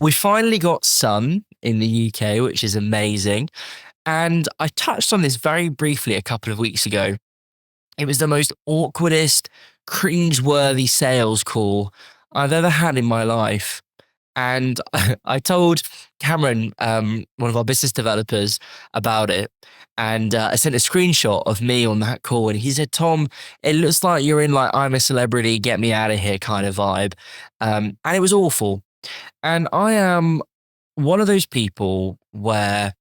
We finally got sun in the UK, which is amazing. And I touched on this very briefly a couple of weeks ago. It was the most awkwardest, cringe-worthy sales call I've ever had in my life. And I told Cameron, one of our business developers, about it. And I sent a screenshot of me on that call. And he said, Tom, it looks like you're in like, I'm a celebrity, get me out of here kind of vibe. And it was awful. And I am one of those people where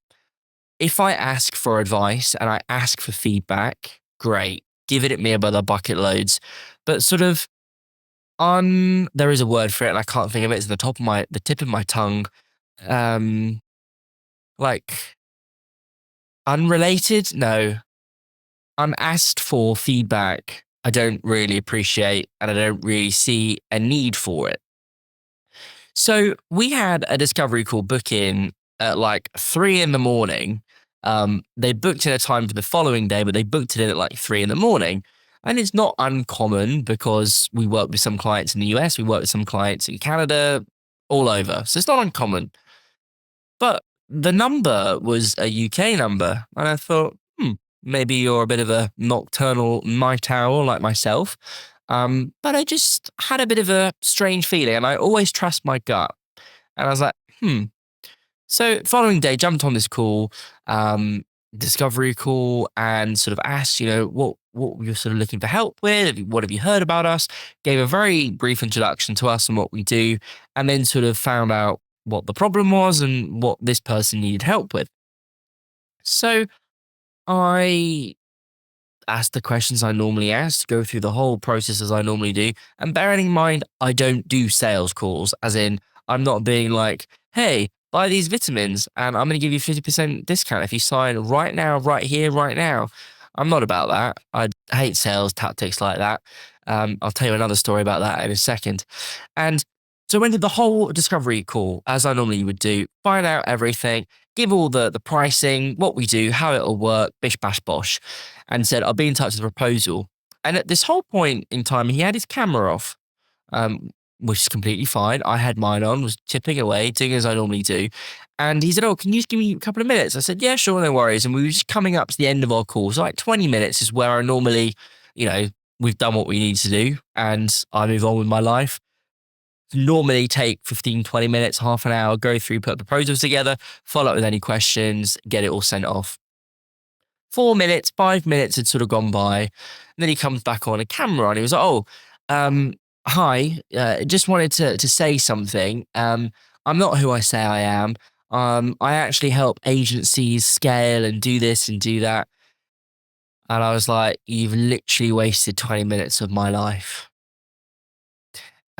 if I ask for advice and I ask for feedback, great, give it at me by the bucket loads. But sort of there is a word for it and I can't think of it. It's the tip of my tongue. Um, like unrelated? No. Unasked for feedback, I don't really appreciate and I don't really see a need for it. So we had a discovery call book in at like 3 in the morning. They booked in a time for the following day, but they booked it in at like 3 in the morning. And it's not uncommon because we work with some clients in the US, we work with some clients in Canada, all over. So it's not uncommon. But the number was a UK number. And I thought, maybe you're a bit of a nocturnal night owl like myself. But I just had a bit of a strange feeling and I always trust my gut. And I was like, So following day, jumped on this call, discovery call, and sort of asked, what you're sort of looking for help with. What have you heard about us? Gave a very brief introduction to us and what we do, and then sort of found out what the problem was and what this person needed help with. So I ask the questions I normally ask, go through the whole process as I normally do. And bearing in mind, I don't do sales calls, as in, I'm not being like, hey, buy these vitamins and I'm going to give you 50% discount if you sign right now, right here, right now. I'm not about that. I hate sales tactics like that. I'll tell you another story about that in a second. And so I went through the whole discovery call, as I normally would do, find out everything, give all the pricing, what we do, how it'll work, bish bash bosh, and said, I'll be in touch with a proposal. And at this whole point in time, he had his camera off, um, which is completely fine. I had mine on, was chipping away, doing as I normally do. And he said, oh, can you just give me a couple of minutes? I said, yeah, sure, no worries. And we were just coming up to the end of our call. So like 20 minutes is where I normally, you know, we've done what we need to do and I move on with my life. Normally take 15, 20 minutes, half an hour, go through, put proposals together, follow up with any questions, get it all sent off. 4 minutes, 5 minutes had sort of gone by. And then he comes back on a camera and he was like, oh, hi, just wanted to say something. I'm not who I say I am. I actually help agencies scale and do this and do that. And I was like, you've literally wasted 20 minutes of my life.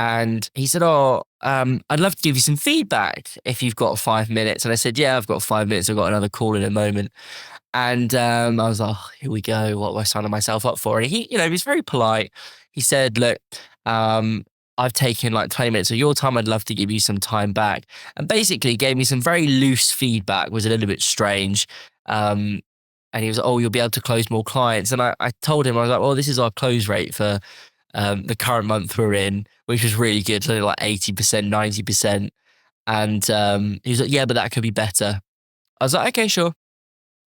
And he said, oh, I'd love to give you some feedback if you've got 5 minutes. And I said, yeah, I've got 5 minutes. I've got another call in a moment. And I was like, oh, here we go. What am I signing myself up for? And he was very polite. He said, look, I've taken like 20 minutes of your time. I'd love to give you some time back. And basically gave me some very loose feedback, was a little bit strange. And he was like, oh, you'll be able to close more clients. And I told him, I was like, well, this is our close rate for the current month we're in, which was really good. So like 80%, 90%. And he was like, yeah, but that could be better. I was like, okay, sure.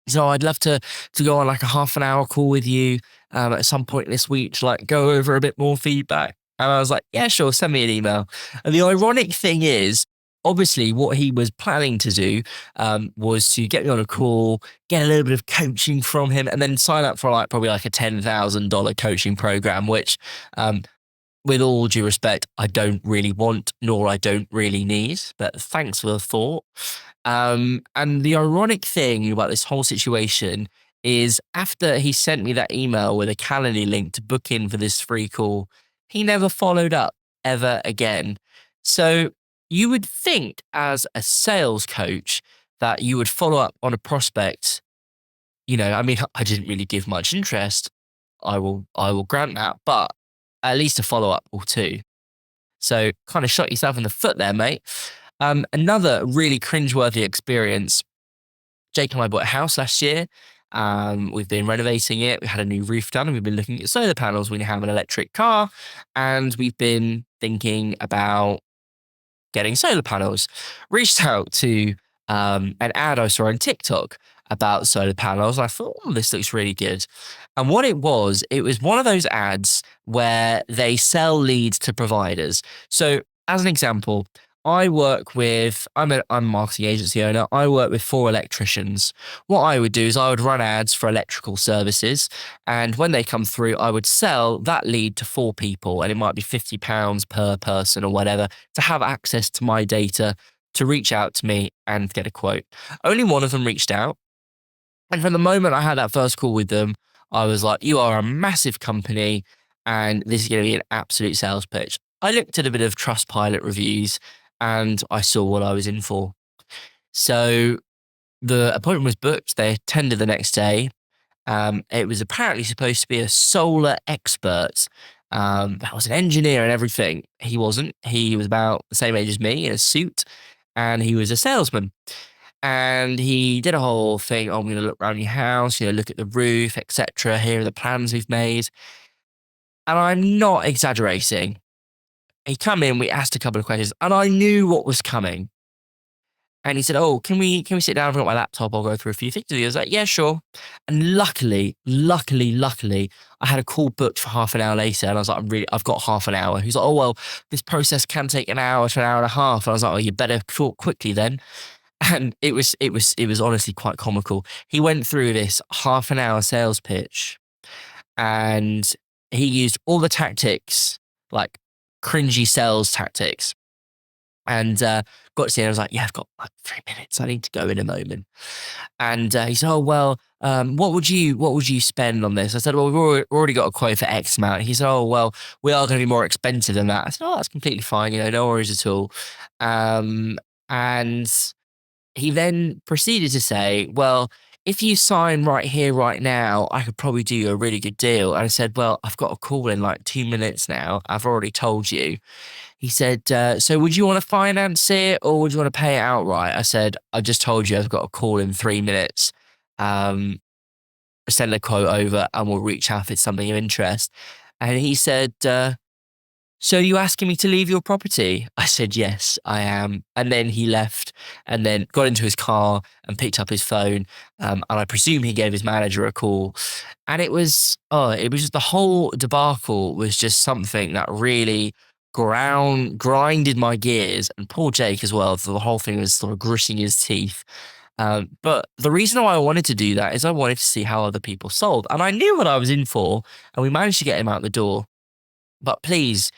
So I'd love to go on like a half an hour call with you at some point this week to like go over a bit more feedback. And I was like, yeah, sure, send me an email. And the ironic thing is, obviously, what he was planning to do was to get me on a call, get a little bit of coaching from him, and then sign up for like probably like a $10,000 coaching program, which with all due respect, I don't really want, nor I don't really need, but thanks for the thought. And the ironic thing about this whole situation is after he sent me that email with a Calendly link to book in for this free call, he never followed up ever again. So you would think as a sales coach that you would follow up on a prospect. I mean, I didn't really give much interest. I will grant that, but at least a follow up or two. So kind of shot yourself in the foot there, mate. Another really cringeworthy experience. Jake and I bought a house last year. We've been renovating it. We had a new roof done and we've been looking at solar panels. We have an electric car and we've been thinking about getting solar panels. Reached out to an ad I saw on TikTok about solar panels. I thought, oh, this looks really good. And what it was one of those ads where they sell leads to providers. So, as an example, I'm a marketing agency owner. I work with 4 electricians. What I would do is I would run ads for electrical services. And when they come through, I would sell that lead to 4 people. And it might be £50 per person or whatever to have access to my data to reach out to me and get a quote. Only one of them reached out. And from the moment I had that first call with them, I was like, you are a massive company and this is going to be an absolute sales pitch. I looked at a bit of Trustpilot reviews and I saw what I was in for. So the appointment was booked. They attended the next day. It was apparently supposed to be a solar expert. That was an engineer and everything. He wasn't. He was about the same age as me in a suit and he was a salesman. And he did a whole thing. Oh, I'm going to look around your house, look at the roof, etc. Here are the plans we've made. And I'm not exaggerating. He come in, we asked a couple of questions, and I knew what was coming. And he said, "Oh, can we sit down? I've got my laptop. I'll go through a few things with you." I was like, "Yeah, sure." And luckily, I had a call booked for half an hour later, and I was like, I've got half an hour." He's like, "Oh well, this process can take an hour to an hour and a half." And I was like, "Oh, you better talk quickly then." And it was honestly quite comical. He went through this half an hour sales pitch and he used all the tactics, like cringy sales tactics. And got to see it. I was like, yeah, I've got like 3 minutes. I need to go in a moment. And he said, oh, well, what would you spend on this? I said, well, we've already got a quote for X amount. He said, oh, well, we are going to be more expensive than that. I said, oh, that's completely fine. No worries at all. And he then proceeded to say, well, if you sign right here, right now, I could probably do you a really good deal. And I said, well, I've got a call in like 2 minutes now. I've already told you. He said, so would you want to finance it or would you want to pay it outright? I said, I just told you I've got a call in 3 minutes. Send a quote over and we'll reach out if it's something of interest. And he said, so you asking me to leave your property? I said, yes, I am. And then he left and then got into his car and picked up his phone. And I presume he gave his manager a call. And it was just the whole debacle was just something that really grinded my gears, and poor Jake as well. The whole thing was sort of gritting his teeth. But the reason why I wanted to do that is I wanted to see how other people sold. And I knew what I was in for and we managed to get him out the door. But please,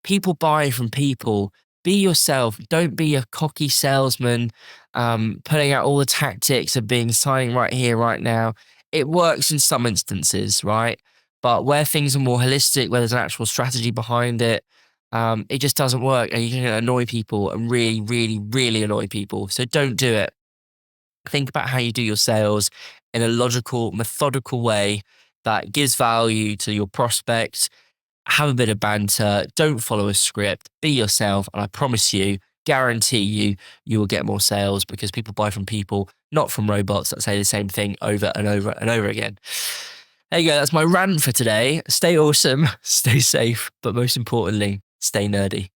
people buy from people. Be yourself. Don't be a cocky salesman, putting out all the tactics of signing right here, right now. It works in some instances, right? But where things are more holistic, where there's an actual strategy behind it, it just doesn't work. And you can annoy people and really, really, really annoy people. So don't do it. Think about how you do your sales in a logical, methodical way that gives value to your prospects. Have a bit of banter. Don't follow a script. Be yourself. And I promise you, guarantee you, you will get more sales because people buy from people, not from robots that say the same thing over and over and over again. There you go. That's my rant for today. Stay awesome, stay safe, but most importantly, stay nerdy.